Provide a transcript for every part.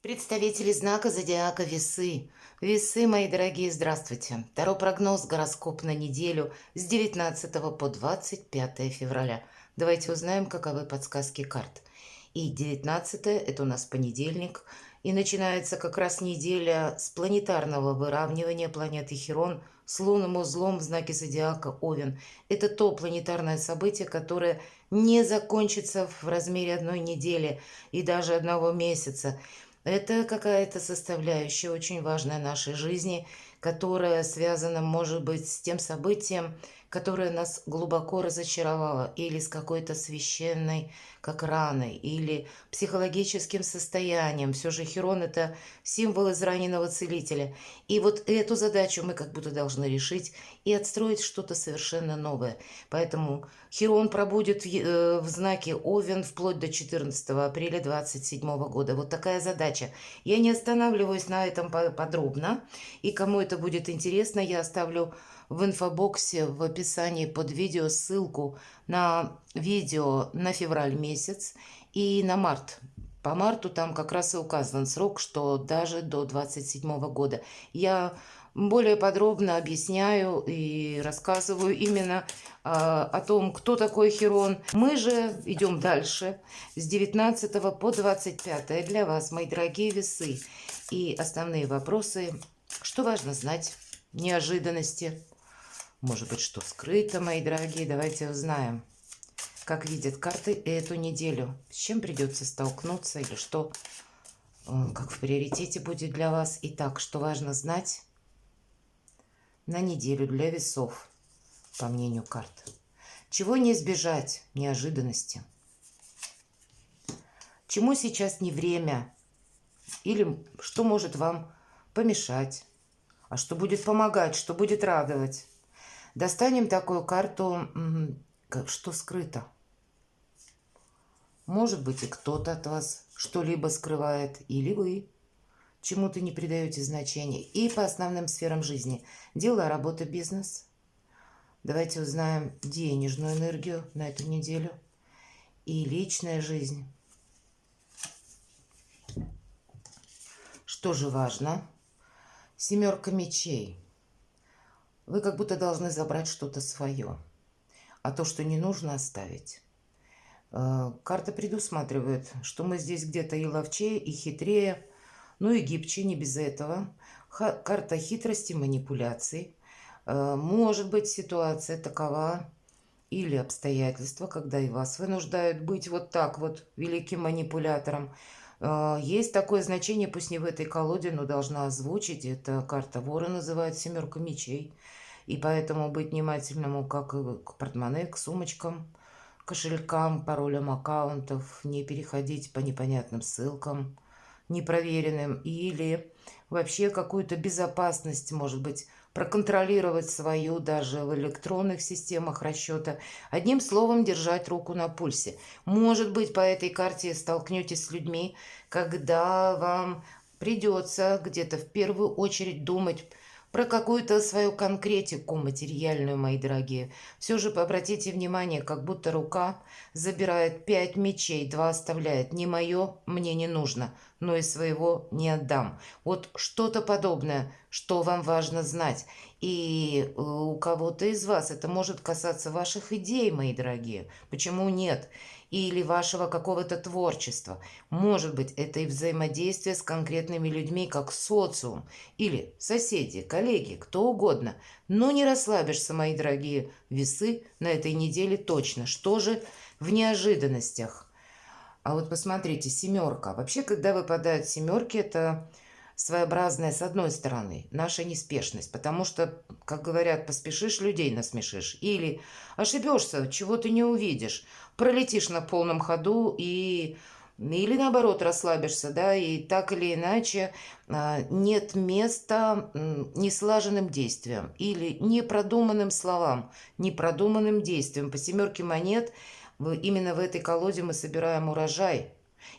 Представители знака зодиака Весы. Весы, мои дорогие, здравствуйте. Таро прогноз, гороскоп на неделю с 19 по 25 февраля. Давайте узнаем, каковы подсказки карт. И 19 это у нас понедельник. И начинается как раз неделя с планетарного выравнивания планеты Хирон с лунным узлом в знаке зодиака Овен. Это то планетарное событие, которое не закончится в размере одной недели и даже одного месяца. Это какая-то составляющая очень важная нашей жизни, которая связана, может быть, с тем событием, которое нас глубоко разочаровало, или с какой-то священной, как раной, или психологическим состоянием. Все же Хирон – это символ израненного целителя. И вот эту задачу мы как будто должны решить и отстроить что-то совершенно новое. Поэтому Хирон пробудет в знаке Овен вплоть до 14 апреля 2027 года. Вот такая задача. Я не останавливаюсь на этом подробно. И кому это будет интересно, я оставлю в инфобоксе в описании под видео ссылку на видео на февраль месяц и на март. По марту там как раз и указан срок, что даже до 27 года. Я более подробно объясняю и рассказываю именно о том, кто такой Хирон. Мы же идем дальше с 19 по 25 для вас, мои дорогие весы. И основные вопросы, что важно знать, неожиданности, может быть, что скрыто, мои дорогие, давайте узнаем. Как видят карты эту неделю, с чем придется столкнуться или что, как в приоритете будет для вас. Итак, что важно знать на неделю для весов, по мнению карт. Чего не избежать? Неожиданности. Чему сейчас не время? Или что может вам помешать? А что будет помогать? Что будет радовать? Достанем такую карту, что скрыто. Может быть, и кто-то от вас что-либо скрывает, или вы чему-то не придаете значения. И по основным сферам жизни. Дело, работа, бизнес. Давайте узнаем денежную энергию на эту неделю. И личная жизнь. Что же важно? Семерка мечей. Вы как будто должны забрать что-то свое. А то, что не нужно, оставить. Карта предусматривает, что мы здесь где-то и ловчее, и хитрее, ну и гибче, не без этого. Карта хитрости, манипуляций. Может быть, ситуация такова или обстоятельства, когда и вас вынуждают быть вот так вот великим манипулятором. Есть такое значение, пусть не в этой колоде, но должна озвучить. Это карта вора называют семерка мечей. И поэтому быть внимательному как к портмоне, к сумочкам, кошелькам, паролям аккаунтов, не переходить по непонятным ссылкам, непроверенным, или вообще какую-то безопасность, может быть, проконтролировать свою даже в электронных системах расчета. Одним словом, держать руку на пульсе. Может быть, по этой карте столкнетесь с людьми, когда вам придется где-то в первую очередь думать про какую-то свою конкретику материальную, мои дорогие. Все же обратите внимание, как будто рука забирает 5 мечей, 2 оставляет. Не мое, мне не нужно, но и своего не отдам. Вот что-то подобное, что вам важно знать. И у кого-то из вас это может касаться ваших идей, мои дорогие. Почему нет? Или вашего какого-то творчества. Может быть, это и взаимодействие с конкретными людьми, как социум. Или соседи, коллеги, кто угодно. Но не расслабишься, мои дорогие весы, на этой неделе точно. Что же в неожиданностях? А вот посмотрите, семерка. Вообще, когда выпадают семерки, это своеобразная, с одной стороны, наша неспешность. Потому что, как говорят, поспешишь, людей насмешишь. Или ошибешься, чего ты не увидишь. Пролетишь на полном ходу или наоборот расслабишься, да, и так или иначе нет места неслаженным действиям или непродуманным словам, непродуманным действиям. По семерке монет именно в этой колоде мы собираем урожай,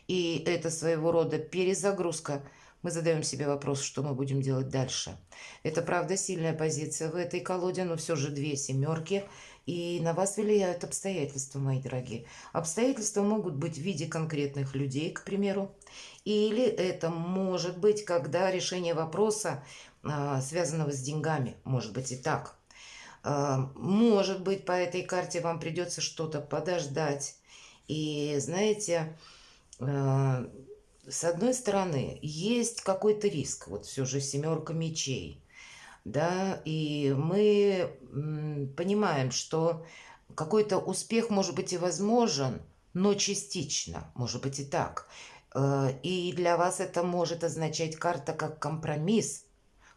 и это своего рода перезагрузка. Мы задаем себе вопрос, что мы будем делать дальше. Это, правда, сильная позиция в этой колоде, но все же две семерки. и на вас влияют обстоятельства, мои дорогие. Обстоятельства могут быть в виде конкретных людей, к примеру, или это может быть, когда решение вопроса, связанного с деньгами, может быть и так. Может быть, по этой карте вам придется что-то подождать. И знаете, с одной стороны, есть какой-то риск, вот все же семерка мечей, да, и мы понимаем, что какой-то успех может быть и возможен, но частично, может быть и так. И для вас это может означать карта как компромисс,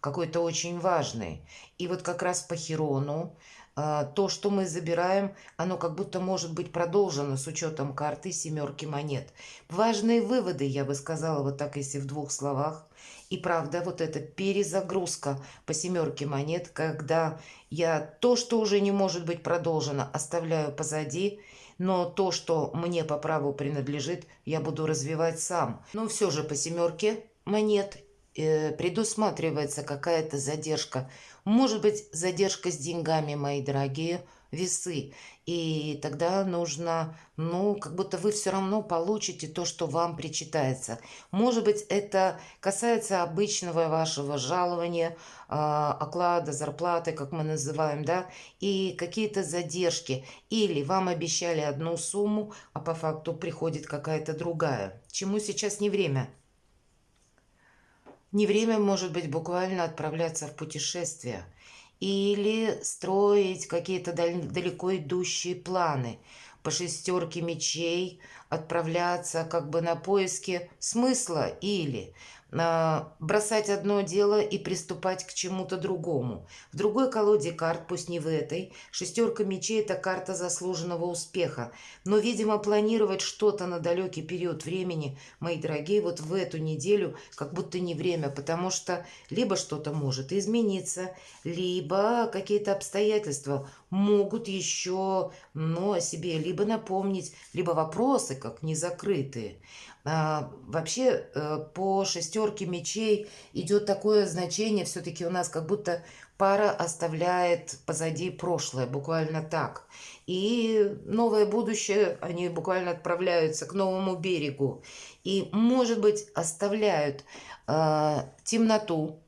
какой-то очень важный. И вот как раз по Хирону то, что мы забираем, оно как будто может быть продолжено с учетом карты семерки монет. Важные выводы, я бы сказала, вот так, если в двух словах. И правда, вот эта перезагрузка по семерке монет, когда я то, что уже не может быть продолжено, оставляю позади, но то, что мне по праву принадлежит, я буду развивать сам. Но все же по семерке монет предусматривается какая-то задержка. Может быть, задержка с деньгами, мои дорогие весы. И тогда нужно, ну, как будто вы все равно получите то, что вам причитается. Может быть, это касается обычного вашего жалования, оклада, зарплаты, как мы называем, да, и какие-то задержки. Или вам обещали одну сумму, а по факту приходит какая-то другая. Чему сейчас не время? Не время, может быть, буквально отправляться в путешествие или строить какие-то далеко идущие планы. По шестерке мечей отправляться как бы на поиски смысла или бросать одно дело и приступать к чему-то другому. В другой колоде карт, пусть не в этой, шестерка мечей – это карта заслуженного успеха. Но, видимо, планировать что-то на далекий период времени, мои дорогие, вот в эту неделю как будто не время, потому что либо что-то может измениться, либо какие-то обстоятельства могут еще, ну, о себе либо напомнить, либо вопросы как незакрытые. Вообще по шестерке мечей идет такое значение, все-таки у нас как будто пара оставляет позади прошлое, буквально так. И новое будущее, они буквально отправляются к новому берегу. И, может быть, оставляют темноту,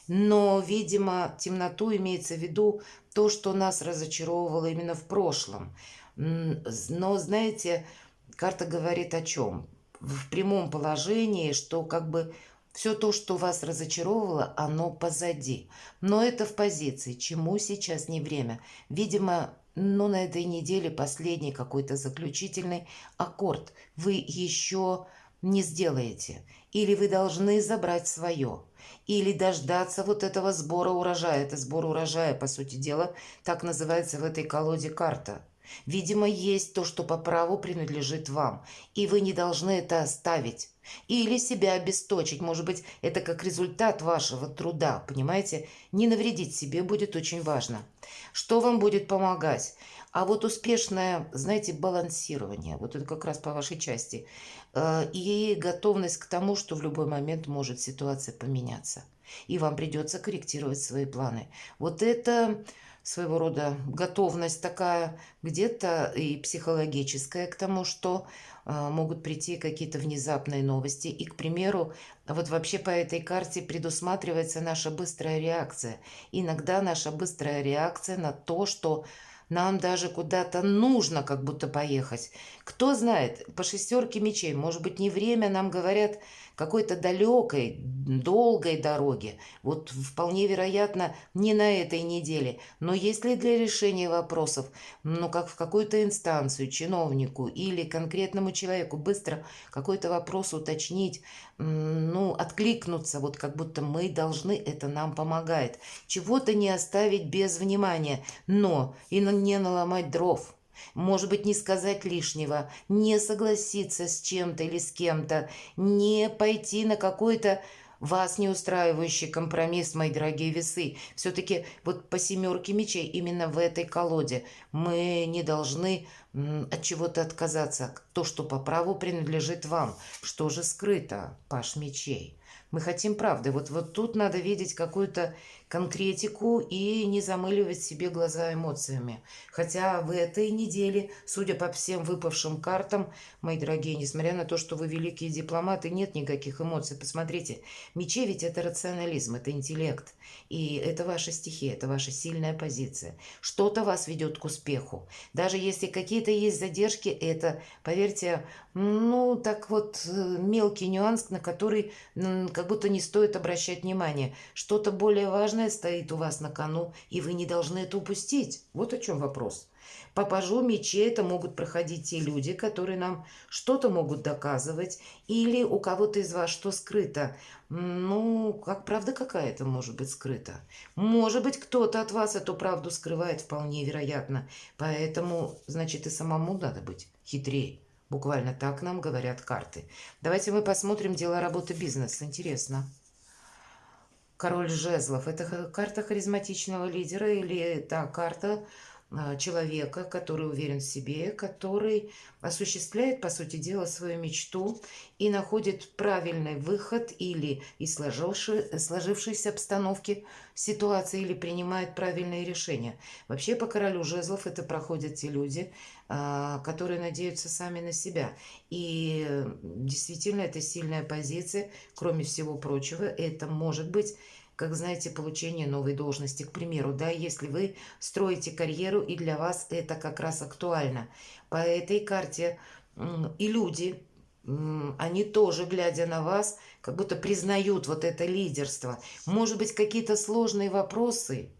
но, видимо, темноту имеется в виду то, что нас разочаровывало именно в прошлом. Но, знаете, карта говорит о чем? В прямом положении, что как бы все то, что вас разочаровывало, оно позади. Но это в позиции, чему сейчас не время. Видимо, ну, на этой неделе последний какой-то заключительный аккорд вы еще не сделаете. Или вы должны забрать свое. Или дождаться вот этого сбора урожая. Это сбор урожая, по сути дела, так называется в этой колоде карта. Видимо, есть то, что по праву принадлежит вам, и вы не должны это оставить. Или себя обесточить. Может быть, это как результат вашего труда, понимаете? Не навредить себе будет очень важно. Что вам будет помогать? А вот успешное, знаете, балансирование, вот это как раз по вашей части, и готовность к тому, что в любой момент может ситуация поменяться, и вам придется корректировать свои планы. Вот это своего рода готовность такая, где-то и психологическая к тому, что могут прийти какие-то внезапные новости. И, к примеру, вот вообще по этой карте предусматривается наша быстрая реакция. Иногда наша быстрая реакция на то, что нам даже куда-то нужно как будто поехать. Кто знает, по шестерке мечей, может быть, не время, нам говорят, какой-то далекой, долгой дороги. Вот вполне вероятно, не на этой неделе. Но если для решения вопросов, ну, как в какую-то инстанцию, чиновнику или конкретному человеку быстро какой-то вопрос уточнить, ну, откликнуться, вот как будто мы должны, это нам помогает. Чего-то не оставить без внимания, но и не наломать дров. Может быть, не сказать лишнего, не согласиться с чем-то или с кем-то, не пойти на какой-то вас не устраивающий компромисс, мои дорогие весы. Все-таки вот по семерке мечей именно в этой колоде мы не должны от чего-то отказаться. То, что по праву принадлежит вам. Что же скрыто, паш мечей? Мы хотим правды. Вот тут надо видеть какую-то конкретику и не замыливать себе глаза эмоциями. Хотя в этой неделе, судя по всем выпавшим картам, мои дорогие, несмотря на то, что вы великие дипломаты, нет никаких эмоций. Посмотрите, мечи ведь это рационализм, это интеллект. И это ваша стихия, это ваша сильная позиция. Что-то вас ведет к успеху. Даже если какие-то есть задержки, это, поверьте, ну, так вот, мелкий нюанс, на который как будто не стоит обращать внимание. Что-то более важное стоит у вас на кону, и вы не должны это упустить. Вот о чем вопрос. По пажу мечей это могут проходить те люди, которые нам что-то могут доказывать, или у кого-то из вас что скрыто. Ну, как правда какая-то может быть скрыта. Может быть, кто-то от вас эту правду скрывает, вполне вероятно. Поэтому, значит, и самому надо быть хитрее. Буквально так нам говорят карты. Давайте мы посмотрим дела, работы, бизнес. Интересно. Король жезлов. Это карта харизматичного лидера или это карта человека, который уверен в себе, который осуществляет, по сути дела, свою мечту и находит правильный выход или из сложившейся обстановки ситуации, или принимает правильные решения. Вообще по королю жезлов это проходят те люди, которые надеются сами на себя. И действительно это сильная позиция. Кроме всего прочего, это может быть, как знаете, получение новой должности, к примеру, да, если вы строите карьеру, и для вас это как раз актуально. По этой карте и люди, они тоже, глядя на вас, как будто признают вот это лидерство. Может быть, какие-то сложные вопросы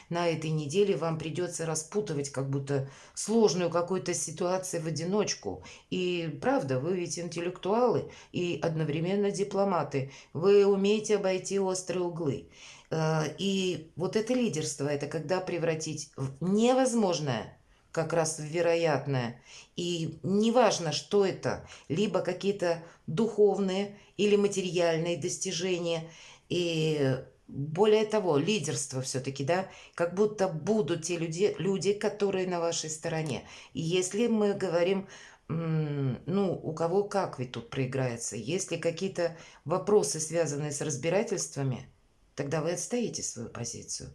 на этой неделе вам придется распутывать как будто сложную какую-то ситуацию в одиночку. И правда, вы ведь интеллектуалы и одновременно дипломаты. Вы умеете обойти острые углы. И вот это лидерство, это когда превратить в невозможное как раз в вероятное. И неважно, что это, либо какие-то духовные или материальные достижения. И более того, лидерство все-таки, да, как будто будут те люди, которые на вашей стороне. И если мы говорим, ну, у кого как ведь тут проиграется, если какие-то вопросы, связанные с разбирательствами, тогда вы отстоите свою позицию.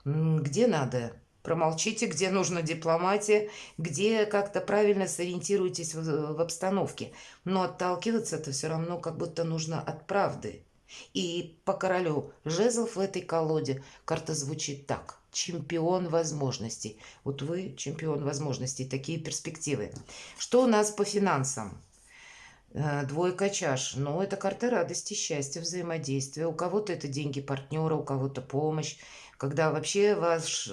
Где надо, промолчите, где нужна дипломатия, где как-то правильно сориентируйтесь в обстановке. Но отталкиваться-то все равно как будто нужно от правды. И по королю жезлов в этой колоде карта звучит так. Чемпион возможностей. Вот вы чемпион возможностей. Такие перспективы. Что у нас по финансам? Двойка чаш. Ну, это карта радости, счастья, взаимодействия. У кого-то это деньги партнера, у кого-то помощь. Когда вообще ваш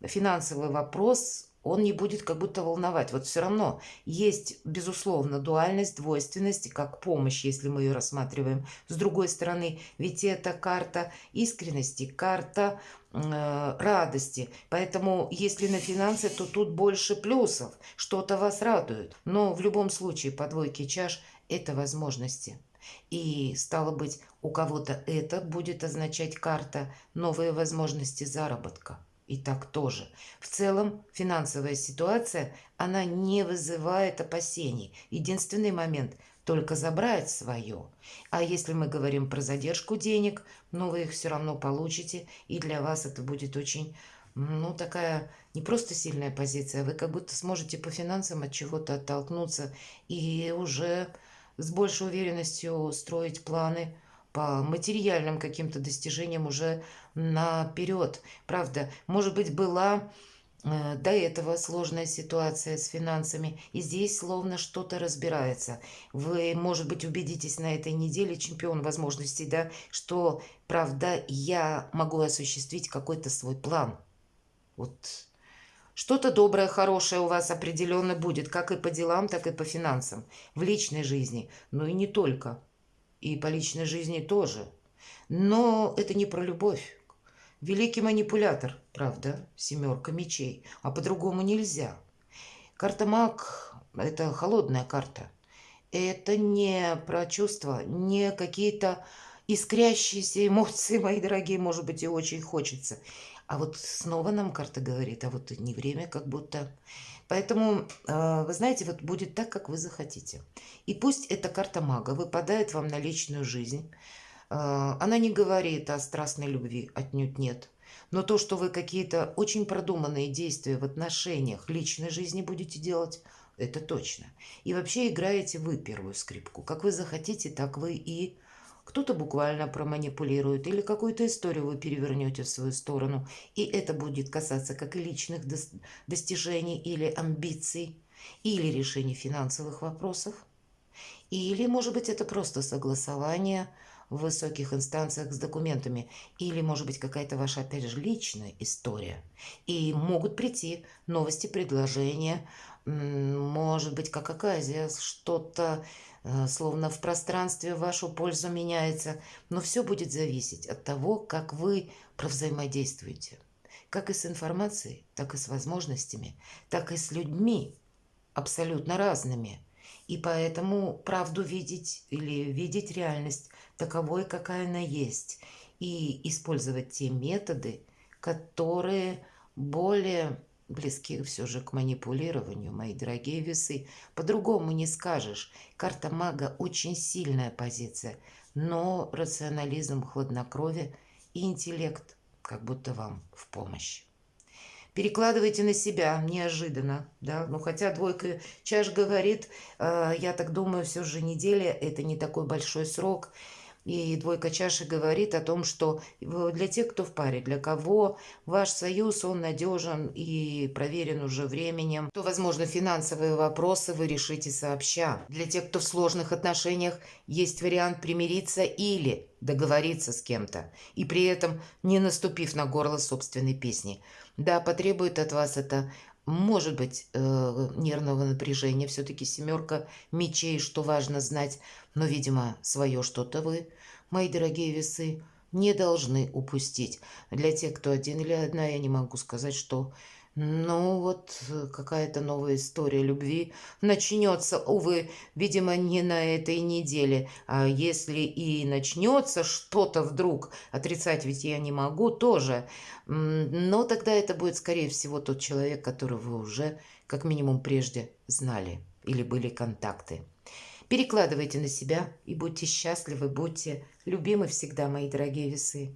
финансовый вопрос, он не будет как будто волновать. Вот все равно есть, безусловно, дуальность, двойственность, как помощь, если мы ее рассматриваем. С другой стороны, ведь это карта искренности, карта радости. Поэтому, если на финансы, то тут больше плюсов. Что-то вас радует. Но в любом случае, по двойке чаш это возможности. И стало быть, у кого-то это будет означать карта новые возможности заработка. И так тоже. В целом финансовая ситуация, она не вызывает опасений. Единственный момент – только забрать свое. А если мы говорим про задержку денег, ну вы их все равно получите, и для вас это будет очень, ну такая не просто сильная позиция, а вы как будто сможете по финансам от чего-то оттолкнуться и уже с большей уверенностью строить планы по материальным каким-то достижениям уже наперед. Правда, может быть, была до этого сложная ситуация с финансами, и здесь словно что-то разбирается. Вы, может быть, убедитесь на этой неделе, чемпион возможностей, да, что, правда, я могу осуществить какой-то свой план. Вот что-то доброе, хорошее у вас определенно будет, как и по делам, так и по финансам, в личной жизни, но и не только. И по личной жизни тоже. Но это не про любовь. Великий манипулятор, правда, семерка мечей. А по-другому нельзя. Карта маг – это холодная карта. Это не про чувства, не какие-то искрящиеся эмоции, мои дорогие, может быть, и очень хочется. А вот снова нам карта говорит, а вот не время как будто. Поэтому, вы знаете, вот будет так, как вы захотите. И пусть эта карта мага выпадает вам на личную жизнь. Она не говорит о страстной любви, отнюдь нет. Но то, что вы какие-то очень продуманные действия в отношениях личной жизни будете делать, это точно. И вообще играете вы первую скрипку. Как вы захотите, так вы и... Кто-то буквально проманипулирует или какую-то историю вы перевернете в свою сторону. И это будет касаться как и личных достижений или амбиций, или решений финансовых вопросов. Или, может быть, это просто согласование в высоких инстанциях с документами. Или, может быть, какая-то ваша, опять же, личная история. И могут прийти новости, предложения. Может быть, как оказия, что-то словно в пространстве в вашу пользу меняется. Но все будет зависеть от того, как вы провзаимодействуете. Как и с информацией, так и с возможностями, так и с людьми абсолютно разными. И поэтому правду видеть или видеть реальность таковой, какая она есть. И использовать те методы, которые более близки все же к манипулированию, мои дорогие весы. По-другому не скажешь. Карта мага очень сильная позиция, но рационализм, хладнокровие и интеллект как будто вам в помощь. Перекладывайте на себя неожиданно, да, ну хотя двойка чаш говорит, я так думаю, все же неделя это не такой большой срок, и двойка чаши говорит о том, что для тех, кто в паре, для кого ваш союз, он надежен и проверен уже временем, то, возможно, финансовые вопросы вы решите сообща. Для тех, кто в сложных отношениях, есть вариант примириться или договориться с кем-то, и при этом не наступив на горло собственной песни. Да, потребует от вас это, может быть, нервного напряжения. Все-таки семерка мечей, что важно знать. Но, видимо, свое что-то вы, мои дорогие весы, не должны упустить. Для тех, кто один или одна, я не могу сказать, что... Ну, вот какая-то новая история любви начнется, увы, видимо, не на этой неделе. А если и начнется что-то вдруг, отрицать ведь я не могу тоже. Но тогда это будет, скорее всего, тот человек, которого вы уже, как минимум, прежде знали или были контакты. Перекладывайте на себя и будьте счастливы, будьте любимы всегда, мои дорогие весы.